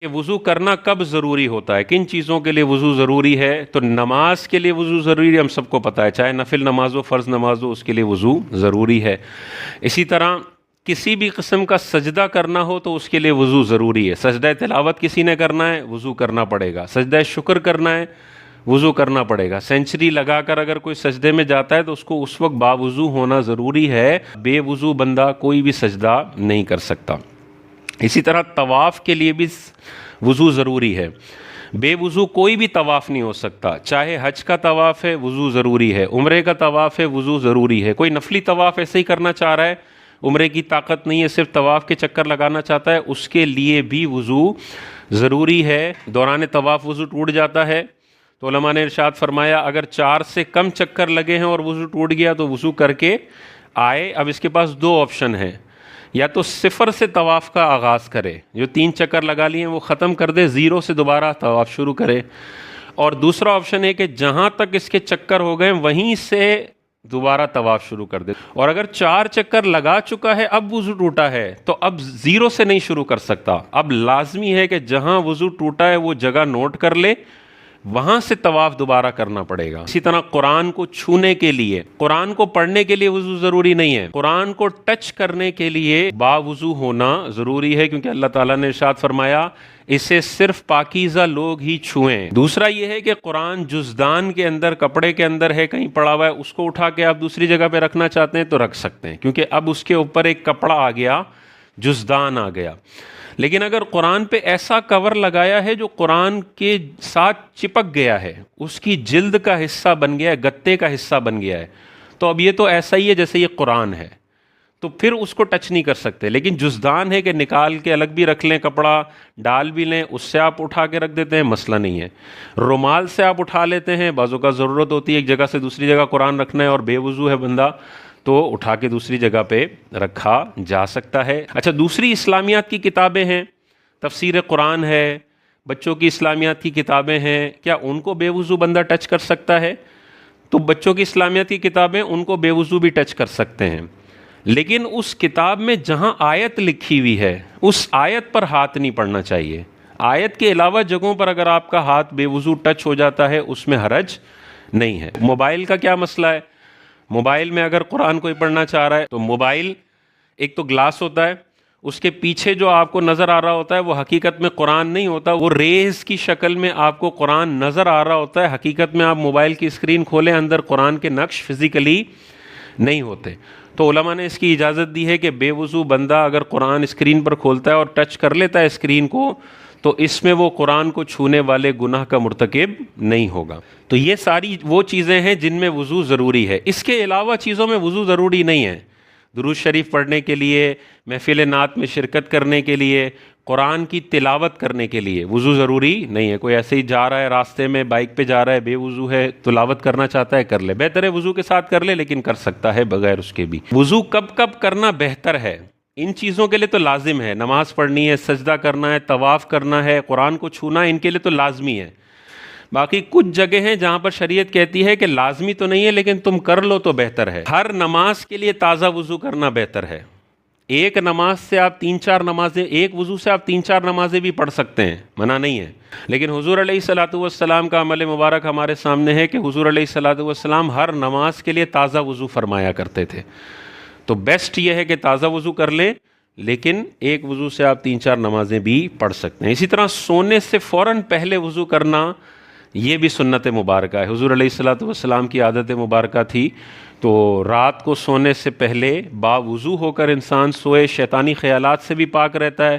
کہ وضو کرنا کب ضروری ہوتا ہے، کن چیزوں کے لیے وضو ضروری ہے؟ تو نماز کے لیے وضو ضروری ہے، ہم سب کو پتہ ہے، چاہے نفل نماز ہو فرض نماز ہو، اس کے لیے وضو ضروری ہے۔ اسی طرح کسی بھی قسم کا سجدہ کرنا ہو تو اس کے لیے وضو ضروری ہے۔ سجدہ تلاوت کسی نے کرنا ہے، وضو کرنا پڑے گا۔ سجدہ شکر کرنا ہے، وضو کرنا پڑے گا۔ سینچری لگا کر اگر کوئی سجدے میں جاتا ہے تو اس کو اس وقت باوضو ہونا ضروری ہے، بے وضو بندہ کوئی بھی سجدہ نہیں کر سکتا۔ اسی طرح طواف کے لیے بھی وضو ضروری ہے، بے وضو کوئی بھی طواف نہیں ہو سکتا، چاہے حج کا طواف ہے وضو ضروری ہے، عمرے کا طواف ہے وضو ضروری ہے۔ کوئی نفلی طواف ایسے ہی کرنا چاہ رہا ہے، عمرے کی طاقت نہیں ہے، صرف طواف کے چکر لگانا چاہتا ہے، اس کے لیے بھی وضو ضروری ہے۔ دوران طواف وضو ٹوٹ جاتا ہے تو علماء نے ارشاد فرمایا اگر 4 سے کم چکر لگے ہیں اور وضو ٹوٹ گیا تو وضو کر کے آئے۔ اب اس کے پاس 2 آپشن ہیں، یا تو 0 سے طواف کا آغاز کرے، جو 3 چکر لگا لیے ہیں وہ ختم کر دے، 0 سے دوبارہ طواف شروع کرے، اور دوسرا آپشن ہے کہ جہاں تک اس کے چکر ہو گئے وہیں سے دوبارہ طواف شروع کر دے۔ اور اگر 4 چکر لگا چکا ہے اب وضو ٹوٹا ہے تو اب 0 سے نہیں شروع کر سکتا، اب لازمی ہے کہ جہاں وضو ٹوٹا ہے وہ جگہ نوٹ کر لے، وہاں سے طواف دوبارہ کرنا پڑے گا۔ اسی طرح قرآن کو چھونے کے لیے، قرآن کو پڑھنے کے لیے وضو ضروری نہیں ہے، قرآن کو ٹچ کرنے کے لیے باوضو ہونا ضروری ہے، کیونکہ اللہ تعالیٰ نے ارشاد فرمایا اسے صرف پاکیزہ لوگ ہی چھوئیں۔ دوسرا یہ ہے کہ قرآن جزدان کے اندر، کپڑے کے اندر ہے، کہیں پڑا ہوا ہے، اس کو اٹھا کے آپ دوسری جگہ پہ رکھنا چاہتے ہیں تو رکھ سکتے ہیں، کیونکہ اب اس کے اوپر ایک کپڑا آ گیا، جزدان آ گیا۔ لیکن اگر قرآن پہ ایسا کور لگایا ہے جو قرآن کے ساتھ چپک گیا ہے، اس کی جلد کا حصہ بن گیا ہے، گتے کا حصہ بن گیا ہے، تو اب یہ تو ایسا ہی ہے جیسے یہ قرآن ہے، تو پھر اس کو ٹچ نہیں کر سکتے۔ لیکن جزدان ہے کہ نکال کے الگ بھی رکھ لیں، کپڑا ڈال بھی لیں، اس سے آپ اٹھا کے رکھ دیتے ہیں، مسئلہ نہیں ہے۔ رومال سے آپ اٹھا لیتے ہیں، بعضوں کا ضرورت ہوتی ہے ایک جگہ سے دوسری جگہ قرآن رکھنا ہے اور بے وضو ہے بندہ، تو اٹھا کے دوسری جگہ پہ رکھا جا سکتا ہے۔ اچھا، دوسری اسلامیات کی کتابیں ہیں، تفسیر قرآن ہے، بچوں کی اسلامیات کی کتابیں ہیں، کیا ان کو بے وضو بندہ ٹچ کر سکتا ہے؟ تو بچوں کی اسلامیات کی کتابیں ان کو بے وضو بھی ٹچ کر سکتے ہیں، لیکن اس کتاب میں جہاں آیت لکھی ہوئی ہے اس آیت پر ہاتھ نہیں پڑنا چاہیے۔ آیت کے علاوہ جگہوں پر اگر آپ کا ہاتھ بے وضو ٹچ ہو جاتا ہے اس میں حرج نہیں ہے۔ موبائل کا کیا مسئلہ ہے؟ موبائل میں اگر قرآن کوئی پڑھنا چاہ رہا ہے تو موبائل ایک تو گلاس ہوتا ہے، اس کے پیچھے جو آپ کو نظر آ رہا ہوتا ہے وہ حقیقت میں قرآن نہیں ہوتا، وہ ریز کی شکل میں آپ کو قرآن نظر آ رہا ہوتا ہے، حقیقت میں آپ موبائل کی اسکرین کھولیں اندر قرآن کے نقش فزیکلی نہیں ہوتے۔ تو علماء نے اس کی اجازت دی ہے کہ بے وضو بندہ اگر قرآن اسکرین پر کھولتا ہے اور ٹچ کر لیتا ہے اسکرین کو تو اس میں وہ قرآن کو چھونے والے گناہ کا مرتکب نہیں ہوگا۔ تو یہ ساری وہ چیزیں ہیں جن میں وضو ضروری ہے، اس کے علاوہ چیزوں میں وضو ضروری نہیں ہے۔ درود شریف پڑھنے کے لیے، محفل نعت میں شرکت کرنے کے لیے، قرآن کی تلاوت کرنے کے لیے وضو ضروری نہیں ہے۔ کوئی ایسے ہی جا رہا ہے راستے میں، بائک پہ جا رہا ہے، بے وضو ہے، تلاوت کرنا چاہتا ہے، کر لے، بہتر ہے وضو کے ساتھ کر لے، لیکن کر سکتا ہے بغیر اس کے بھی۔ وضو کب کب کرنا بہتر ہے؟ ان چیزوں کے لیے تو لازم ہے، نماز پڑھنی ہے، سجدہ کرنا ہے، طواف کرنا ہے، قرآن کو چھونا ہے، ان کے لیے تو لازمی ہے۔ باقی کچھ جگہ ہیں جہاں پر شریعت کہتی ہے کہ لازمی تو نہیں ہے لیکن تم کر لو تو بہتر ہے۔ ہر نماز کے لیے تازہ وضو کرنا بہتر ہے۔ ایک نماز سے آپ 3-4 نمازیں، ایک وضو سے آپ 3-4 نمازیں بھی پڑھ سکتے ہیں، منع نہیں ہے۔ لیکن حضور علیہ الصلوۃ والسلام کا عمل مبارک ہمارے سامنے ہے کہ حضور علیہ الصلوۃ والسلام ہر نماز کے لیے تازہ وضو فرمایا کرتے تھے۔ تو بیسٹ یہ ہے کہ تازہ وضو کر لیں، لیکن ایک وضو سے آپ 3-4 نمازیں بھی پڑھ سکتے ہیں۔ اسی طرح سونے سے فوراً پہلے وضو کرنا یہ بھی سنت مبارکہ ہے۔ حضور علیہ الصلوۃ والسلام کی عادت مبارکہ تھی، تو رات کو سونے سے پہلے باوضو ہو کر انسان سوئے، شیطانی خیالات سے بھی پاک رہتا ہے،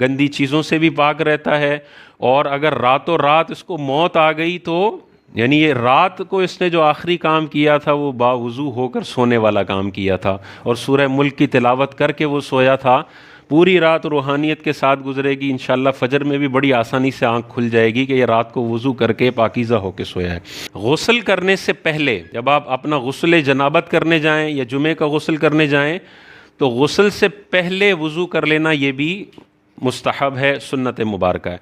گندی چیزوں سے بھی پاک رہتا ہے، اور اگر راتوں رات اس کو موت آ گئی تو یعنی یہ رات کو اس نے جو آخری کام کیا تھا وہ باوضو ہو کر سونے والا کام کیا تھا، اور سورہ ملک کی تلاوت کر کے وہ سویا تھا۔ پوری رات روحانیت کے ساتھ گزرے گی، انشاءاللہ فجر میں بھی بڑی آسانی سے آنکھ کھل جائے گی کہ یہ رات کو وضو کر کے پاکیزہ ہو کے سویا ہے۔ غسل کرنے سے پہلے جب آپ اپنا غسل جنابت کرنے جائیں یا جمعے کا غسل کرنے جائیں تو غسل سے پہلے وضو کر لینا یہ بھی مستحب ہے، سنت مبارکہ ہے۔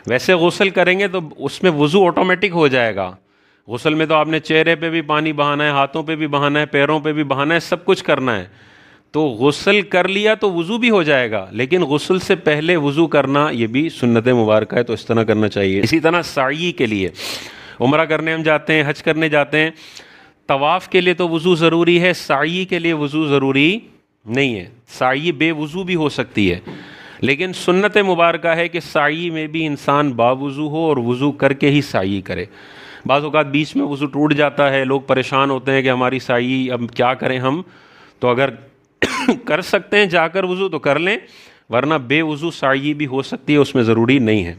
ویسے غسل کریں گے تو اس میں وضو آٹومیٹک ہو جائے گا۔ غسل میں تو آپ نے چہرے پہ بھی پانی بہانا ہے، ہاتھوں پہ بھی بہانا ہے، پیروں پہ بھی بہانا ہے، سب کچھ کرنا ہے۔ تو غسل کر لیا تو وضو بھی ہو جائے گا، لیکن غسل سے پہلے وضو کرنا یہ بھی سنت مبارکہ ہے، تو اس طرح کرنا چاہیے۔ اسی طرح سعی کے لیے، عمرہ کرنے ہم جاتے ہیں، حج کرنے جاتے ہیں، طواف کے لیے تو وضو ضروری ہے، سعی کے لیے وضو ضروری نہیں ہے۔ سعی بے وضو بھی ہو سکتی ہے، لیکن سنت مبارکہ ہے کہ سعی میں بھی انسان باوضو ہو اور وضو کر کے ہی سعی کرے۔ بعض اوقات بیچ میں وضو ٹوٹ جاتا ہے، لوگ پریشان ہوتے ہیں کہ ہماری سعی اب کیا کریں ہم، تو اگر کر سکتے ہیں جا کر وضو تو کر لیں، ورنہ بے وضو سعی بھی ہو سکتی ہے، اس میں ضروری نہیں ہے۔